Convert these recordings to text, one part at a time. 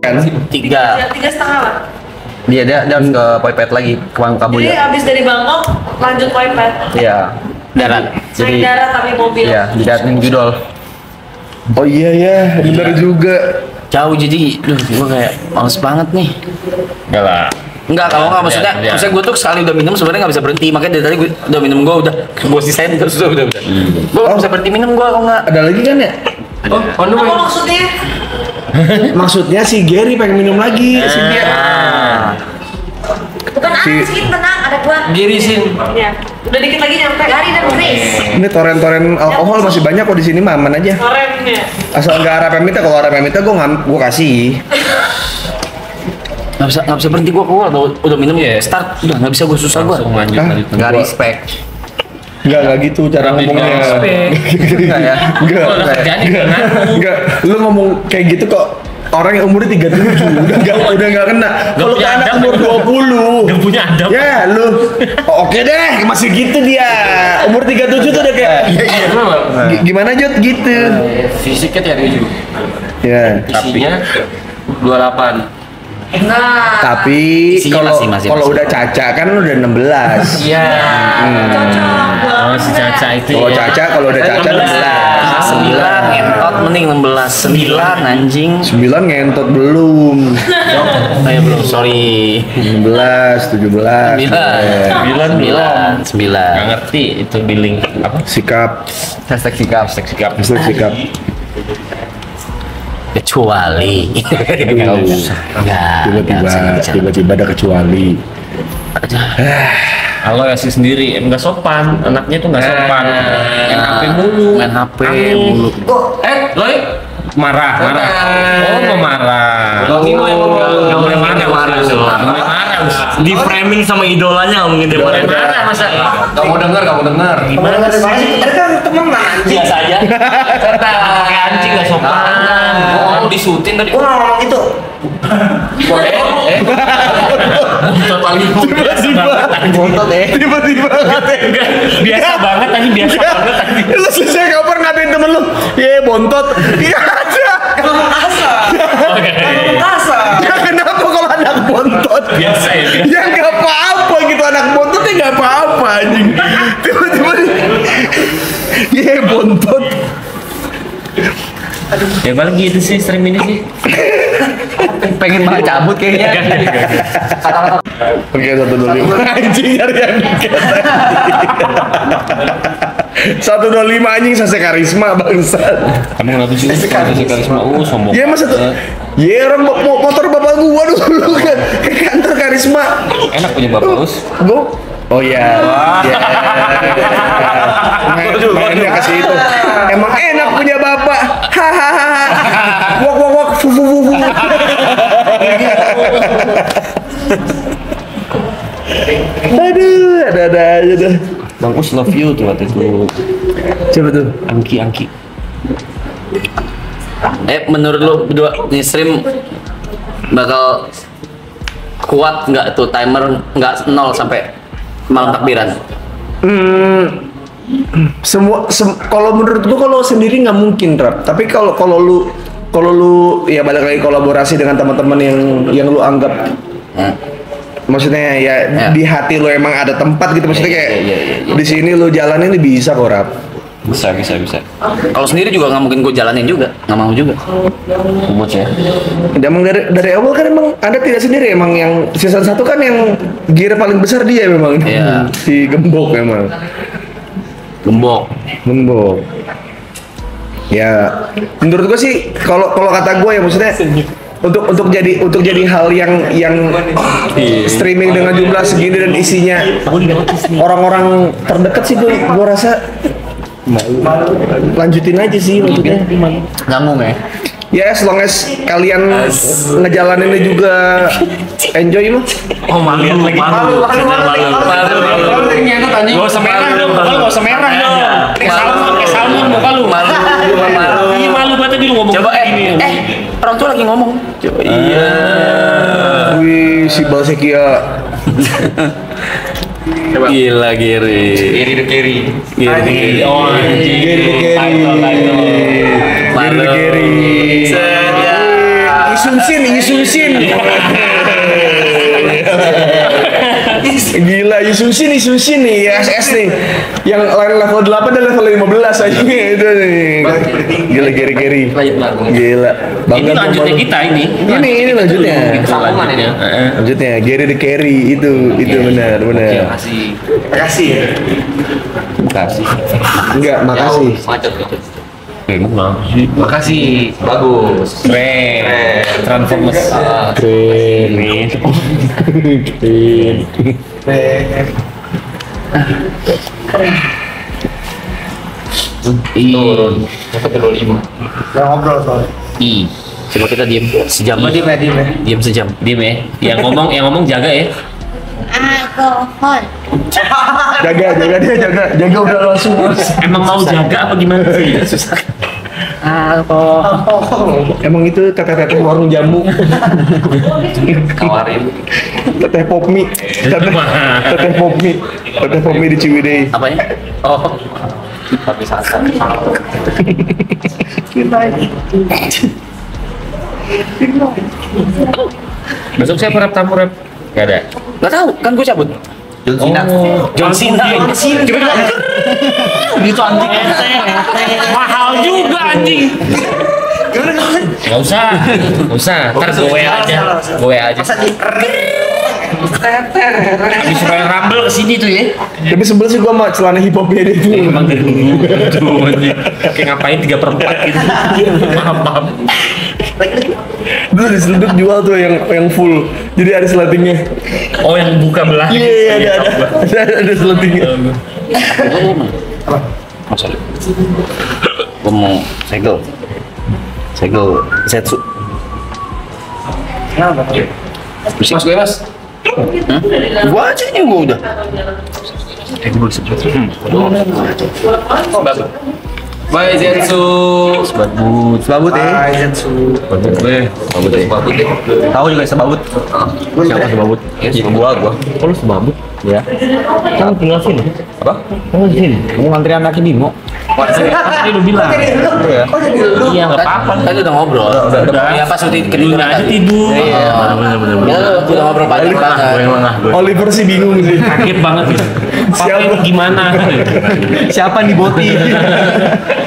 kan? 3,5 lah. Dia harus ke Poipet lagi ke Kamboja. Jadi abis dari Bangkok lanjut Poipet. Iya. Darat. Naik darat tapi mobil. Iya, di daerah Judol. Oh iya ya, bener juga. Jauh jadi, gue kayak males banget nih. Enggak lah. Enggak, kalau nggak maksudnya gue tuh sekali udah minum sebenarnya nggak bisa berhenti, makanya dari tadi gue udah minum, gue sisain terus udah. Gue nggak bisa berhenti minum gue kalau nggak. Ada lagi kan ya? Apa maksudnya? Maksudnya si Gary pengen minum lagi, si dia. Bukan sih, tenang, ada gua. Girisin. Iya. Udah dikit lagi nyampe Gary dan Grace. Ini toren-toren alkohol masih banyak kok di sini, mah, aman aja. Koremnya. Asal nggak arah pemita, kalau arah pemita gue kasih. Nggak bisa berhenti gue keluar, udah minum start, udah nggak bisa gue susah gue. Langsung lanjut Hah? tadi. Nggak respect. Enggak gitu cara Tapi ngomongnya. nggak respect. Enggak ya? Enggak. Kalau udah terjadi kan Enggak. Lu ngomong kayak gitu kok orang yang umurnya 37 udah enggak kena. Kalau punya anak adab. umur 20. Gak punya adab. Ya, lu. Oh, oke deh, masih gitu dia. Umur 37 tuh udah kayak Iya, kenapa? gimana Jod gitu. Fisiknya tiap 7. Ya. Isinya 28. Nah, Tapi Isinya kalau masih. kalau udah Caca kan udah 16. Iya. cocok banget. Oh, si Caca itu. Kalau ya. Caca kalau udah Caca 16. 9 ngentot mending 16, 9 anjing. 9 ngentot belum. Ayo belum, sorry. 16, 17. 9 Nggak ngerti itu billing apa? Sikap, Hashtag sikap. Sikap. sikap. kecuali Nggak usah. Tiba-tiba ada kecuali. Kalau ya sih sendiri nggak sopan, anaknya tuh nggak sopan. Main HP mulu. main HP mulu. Loi marah. Oh, mau marah. Lo Nino yang ngomong. Nggak boleh marah. Nggak boleh marah. Di framing sama idolanya mungkin dia Boleh marah. marah masa? Kamu dengar. Gimana sih? kan temenan. Biasa aja. Kata anjing nggak sopan. Oh, disutin tadi. Gua nggak ngomong itu. Bontot paling Bontot Tiba-tiba Enggak, biasa banget tadi, biasa banget tadi. Lu selesai kapan ngatain temen lu? Ye bontot. Iya aja. Ngomong kasar. Ngomong kasar. Ya kenapa kalau anak bontot? Biasa ya, biasa. Ya nggak apa-apa gitu, anak bontot ya nggak apa-apa anjing. Tiba-tiba ye bontot. Ya paling gitu sih stream ini sih. pengen banget cabut kayaknya. Oke, 125 anjing nyari yang dikit. 125 anjing Sase Karisma bangsat. Kamu kenapa sih? Karisma sombong. Ya masa tuh. Ya orang motor bapak gua dulu kan ke kantor Karisma. Enak punya bapak us. Gua oh iya. Ya. Mainnya ke situ. Emang enak punya bapak. Hahaha. Wok wok wok fu fu fu fu. Aduh, ada aja dah. Bang Us love you tuh waktu itu. Coba tuh. Angki. Menurut lu berdua nih stream bakal kuat nggak tuh timer nggak 0 sampai malam takbiran? Kalau menurut gua kalau sendiri nggak mungkin Rap. Tapi kalau lu ya balik lagi kolaborasi dengan teman-teman yang lu anggap maksudnya ya di hati lu emang ada tempat gitu maksudnya kayak di sini lu jalanin ini bisa kok Rap. Bisa. Kalau sendiri juga nggak mungkin gue jalanin juga, nggak mau juga. Bocah. Emang dari awal kan emang Anda tidak sendiri, emang yang season 1 kan yang gear paling besar dia memang. Iya. Si Gembok memang. Gembok. Ya, menurut gua sih kalau kata gua ya maksudnya untuk jadi hal yang streaming dengan jumlah segini dan isinya orang-orang terdekat sih gua rasa lanjutin aja sih maksudnya. Nyambung ya. Ya as long as kalian ngejalaninnya juga enjoy mah. Oh, malu lagi. Malu. Gak usah merah dong, gak usah merah dong. Kayak salmon muka lu. Malu. Iya malu banget tadi lu ngomong Coba gini. orang tua lagi ngomong. Coba iya. Wih si Balsekia. Gila Giri. Kiri. Oh Geri. Malu. Geri. Sedia. Isu Yusunsin. Gila, Yusunsin nih, SS nih. Yang level 8 dan level 15 aja itu nih. Gila, Geri. Gila. Ini lanjutnya kita ini. Ini lanjutnya. Sambungan ini. Lanjutnya Geri the Carry itu benar. Makasih. Enggak, makasih. Makasih. Bagus. Keren. Transformers. Keren. Turun. Yang ngobrol soalnya. Coba kita diem sejam. Diem ya. Diem sejam. Diem ya. Yang ngomong jaga ya. Alkohol. Jaga udah langsung. Emang mau jaga apa gimana sih? Susah. Emang itu teteh warung jamu. Kawarin. Teteh pop mie. Teteh pop mie di Ciwidey. Apa ya? Oh. Tapi santai. Besok saya rap tamu rap. Gak ada. Gak tahu, kan gue cabut. John Cena. John Cena. Itu anjing mahal juga anjing. Gak usah. Ntar gue WA aja. Masa di Habis supaya Rumble kesini tuh ya. Tapi sebelum sih gua sama celana hip hopnya dia tuh. Emang dari dulu anjing. Kayak ngapain 3/4 gitu. Maaf. Dulu di Seluduk jual tuh yang full. Jadi ada seletingnya. Oh yang buka belah. Iya, ada seletingnya. Masalah. Gue mau segel setsu. Mas gue mas. Gua aja nih gua udah. Bye Zensu. Sebabut ya. Bye Zensu. Babut deh. Tahu juga sebabut. Siapa sebabut? Ya, Gua. Kok lu sebabut? Ya. Kamu tinggal sini. Apa? Kamu sini. Kamu ngantri anak Bimo. Tadi lu bilang. Iya nggak apa-apa. Tadi udah ngobrol. Iya pas udah Dulu aja tidur. Iya. Ya udah ngobrol panjang banget. Oliver sih bingung sih. Kaget banget gitu. Papa Siapa? ini gimana? Siapa nih Boti?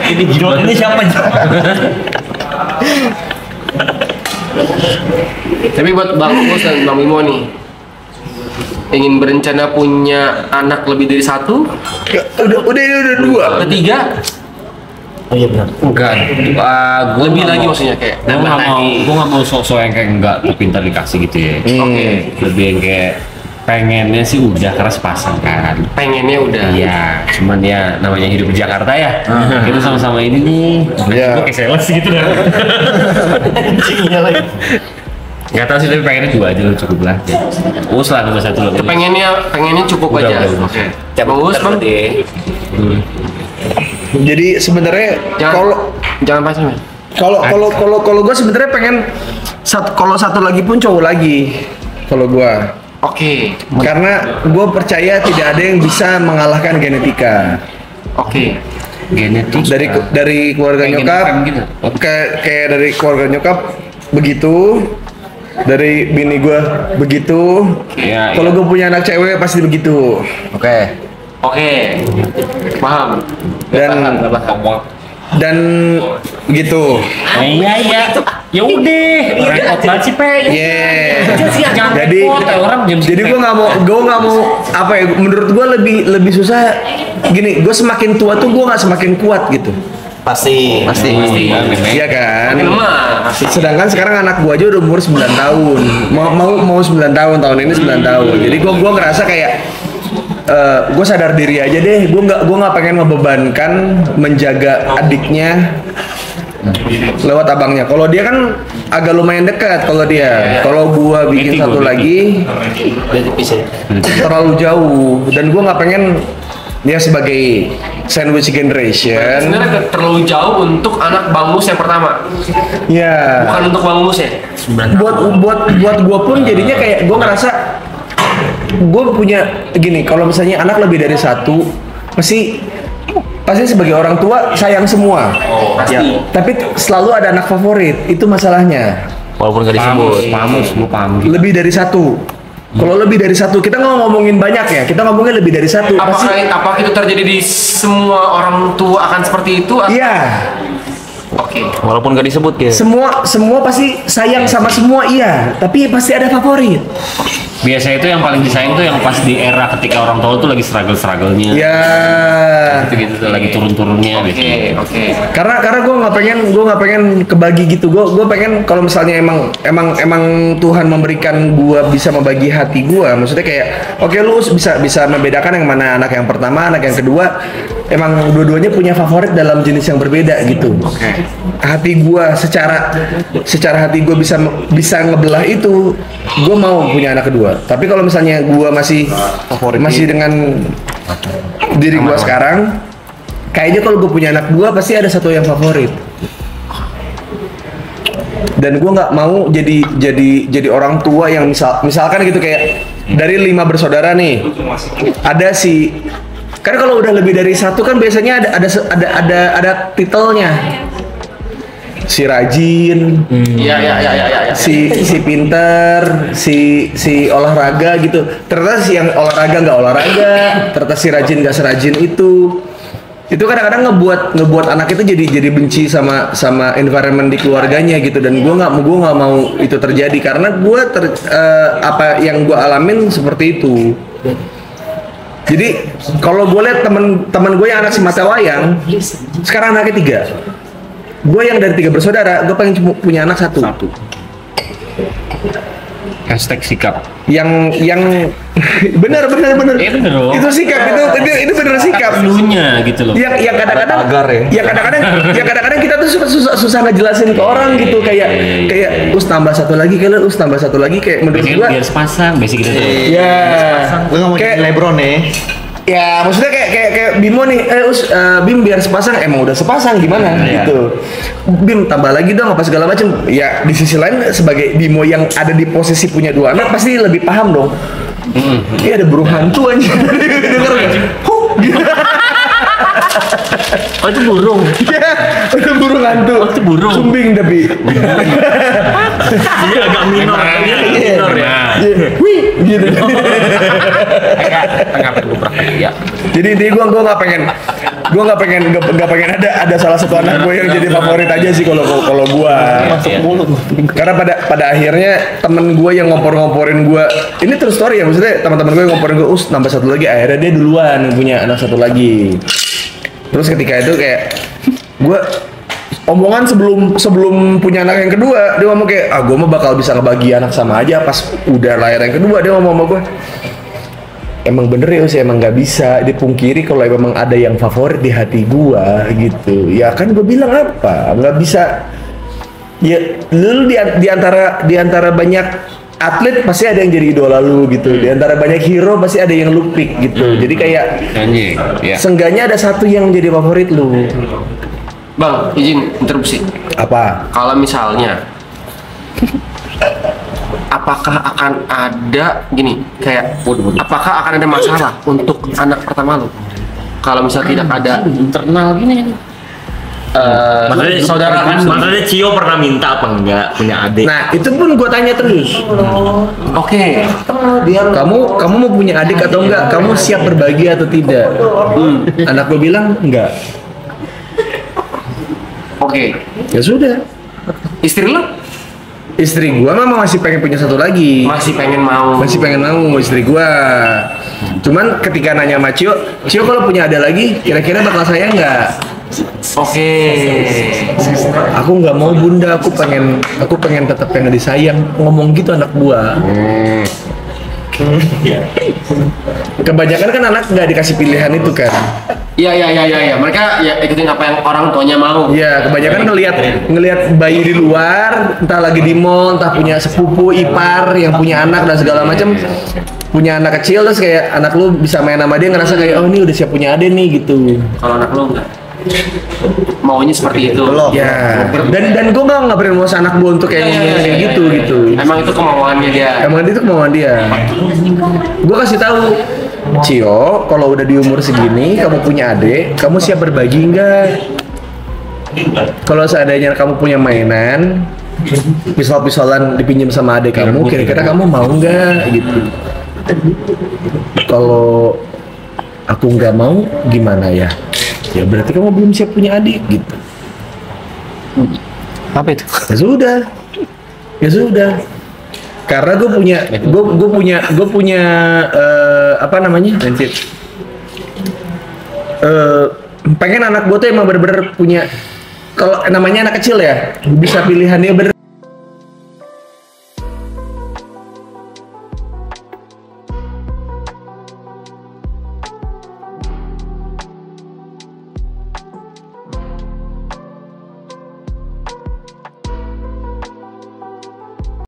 Ini gimana? Ini siapa? Tapi buat Bang Mus dan Bang Bimo nih, ingin berencana punya anak lebih dari satu, Udah dua. ketiga, Oh iya benar. Enggak. Gua lebih lagi maksudnya kayak Gue nggak mau sok-sok yang kayak enggak tapi ntar dikasih gitu ya. Oke. Lebih yang kayak pengennya sih udah karena sepasang kan. pengennya udah. Iya, cuman ya namanya hidup di Jakarta ya. Kita sama-sama ini nih. Iya. Gue kayak sales gitu dah. Gak tau sih tapi pengennya dua aja cukup lah. Us lah nomor satu lebih. Pengennya cukup Udah, aja. udah. Oke. Bang Us, Bang. Jadi sebenarnya Jangan pacaran. kalau gue sebenarnya pengen kalau satu lagi pun cowok lagi kalau gue. Oke. Karena gue percaya tidak ada yang bisa mengalahkan genetika. Oke. Genetik Dari keluarga Kayak nyokap, genogram gitu. kayak dari keluarga nyokap begitu, dari bini gue begitu. Iya, Kalau iya. gue punya anak cewek pasti begitu. Oke. Oke. Paham. Dan gitu. Iya. Ya udah, repot banget sih pe. Yeah. Jangan Jadi repot, kayak orang jam jadi gue nggak mau apa ya? Menurut gue lebih susah. Gini, gue semakin tua tuh gue nggak semakin kuat gitu. Pasti. Iya kan? Makin lemah. Sedangkan sekarang anak gua aja udah umur 9 tahun. Mau 9 tahun ini 9 tahun. Jadi gua ngerasa kayak gue sadar diri aja deh. Gua nggak pengen membebankan menjaga adiknya lewat abangnya. Kalau dia kan agak lumayan dekat kalau dia. Kalau gua bikin Beti satu gua, lagi Udah tipis ya. terlalu jauh dan gua nggak pengen dia sebagai sandwich generation. Sebenarnya terlalu jauh untuk anak Bang Mus yang pertama. Ya. Bukan untuk Bang Mus ya. buat gua pun jadinya kayak gua ngerasa gue punya gini, kalau misalnya anak lebih dari satu pasti sebagai orang tua sayang semua. Pasti. Tapi selalu ada anak favorit, itu masalahnya. Walaupun nggak disebut. Paham, semua paham. Lebih dari satu. Kalau lebih dari satu, kita nggak ngomongin banyak ya, kita ngomongin lebih dari satu. Apakah itu terjadi di semua orang tua akan seperti itu? Iya. Oke. Walaupun nggak disebut ya. Semua pasti sayang sama semua, iya. Tapi pasti ada favorit. Biasa itu yang paling disayang tuh yang pas di era ketika orang tua tuh lagi struggle-strugglenya. Ya. Gitu tuh lagi turun-turunnya biasanya. Oke. Karena gue nggak pengen kebagi gitu. Gue pengen kalau misalnya emang Tuhan memberikan gue bisa membagi hati gue. Maksudnya kayak oke, lu bisa membedakan yang mana anak yang pertama, anak yang kedua. Emang dua-duanya punya favorit dalam jenis yang berbeda gitu. Oke. Hati gue secara hati gue bisa ngebelah itu. Gue mau punya anak kedua. Tapi kalau misalnya gue masih dengan diri gue sekarang, kayaknya kalau gue punya anak dua pasti ada satu yang favorit. Dan gue nggak mau jadi orang tua yang misalkan gitu, kayak dari 5 bersaudara nih, ada si, kan kalau udah lebih dari satu kan biasanya ada titelnya. Si rajin, Iya. si pinter, si olahraga gitu. Ternyata si yang olahraga nggak olahraga, ternyata si rajin nggak serajin itu. Itu kadang-kadang ngebuat anak itu jadi benci sama environment di keluarganya gitu. Dan gue nggak mau itu terjadi, karena apa yang gue alamin seperti itu. Jadi kalau gue lihat temen gue yang anak si mata wayang, sekarang anaknya 3. Gue yang dari 3 bersaudara, gue pengen punya anak satu. Hashtag sikap. Yang benar. Itu sikap, itu benar sikap. Dulunya gitu loh. Yang kadang-kadang, Tagar ya. yang kadang-kadang kita tuh susah ngejelasin ke orang gitu, kayak tambah satu lagi, kayak menurut gue. Biar sepasang, basic gitu. Ya. Gue nggak mau jadi Lebron ya. Ya maksudnya kayak Bimo nih, Bim biar sepasang, emang udah sepasang gimana gitu. Bim tambah lagi dong apa segala macem. Ya di sisi lain sebagai Bimo yang ada di posisi punya 2 anak pasti lebih paham dong. Iya, ada burung hantu aja. Dengar nggak? Gitu. Oh itu burung. Iya, ada burung hantu. Oh, itu burung. Sumbing tapi. Jadi agak minor. Minor ya. Wih, gitu. Tengah bergebrak ya. Jadi intinya gue nggak pengen ada salah satu anak gue yang jadi favorit aja sih kalau gue. Karena pada akhirnya temen gue yang ngompor-ngomporin gue, ini true story ya, maksudnya teman-teman gue yang ngomporin gue, nambah satu lagi, akhirnya dia duluan punya anak satu lagi. Terus ketika itu kayak gue omongan sebelum punya anak yang kedua, dia ngomong kayak, gue mah bakal bisa ngebagi anak sama aja. Pas udah lahir yang kedua, dia ngomong sama gue, emang bener ya sih, emang nggak bisa dipungkiri kalau emang ada yang favorit di hati gua gitu. Ya kan gue bilang apa, nggak bisa. Ya lu di antara banyak atlet pasti ada yang jadi idola lu gitu. Di antara banyak hero pasti ada yang lu pick gitu. Jadi kayak seenggaknya ada satu yang jadi favorit lu. Bang, izin interupsi. Apa? Kalau misalnya apakah akan ada gini, kayak apakah akan ada masalah untuk anak pertama lu kalau misal tidak ada internal gini? Maksudnya Cio pernah minta apa enggak punya adik? Nah itu pun gue tanya terus. Oke. Kamu mau punya adik atau enggak? Kamu siap berbagi atau tidak? Anak gue bilang enggak. Oke. Ya sudah. Istri lu? Istri gua mah masih pengen punya satu lagi. Masih pengen mau istri gua. Cuman ketika nanya sama Cio kalau punya ada lagi, kira-kira bakal sayang nggak? Oke. Aku nggak mau bunda, aku pengen tetap pengen disayang. Ngomong gitu anak gua. Kebanyakan kan anak nggak dikasih pilihan itu kan. Iya. Mereka ya ikutin apa yang orang tuanya mau. Iya, kebanyakan ngelihat bayi di luar, entah lagi di mall, entah punya sepupu, ipar yang punya anak dan segala macam. Punya anak kecil terus kayak anak lu bisa main sama dia, ngerasa kayak, oh ini udah siap punya adik nih gitu. Kalau anak lu enggak, maunya seperti itu. Ya. Dan gue nggak brainwash anak gue untuk kayak gitu. Emang itu kemauannya dia. Gue kasih tahu, Cio, kalau udah di umur segini, kamu punya adik, kamu siap berbagi nggak? Kalau seandainya kamu punya mainan, Pistol-pistolan dipinjam sama adik kamu, kira-kira kamu mau nggak gitu? Kalau aku nggak mau, gimana ya? Ya berarti kamu belum siap punya adik gitu. Apa itu? Ya sudah. Karena gue punya apa namanya? Pengen anak gue tuh emang bener-bener punya, kalau namanya anak kecil ya, bisa pilihannya bener.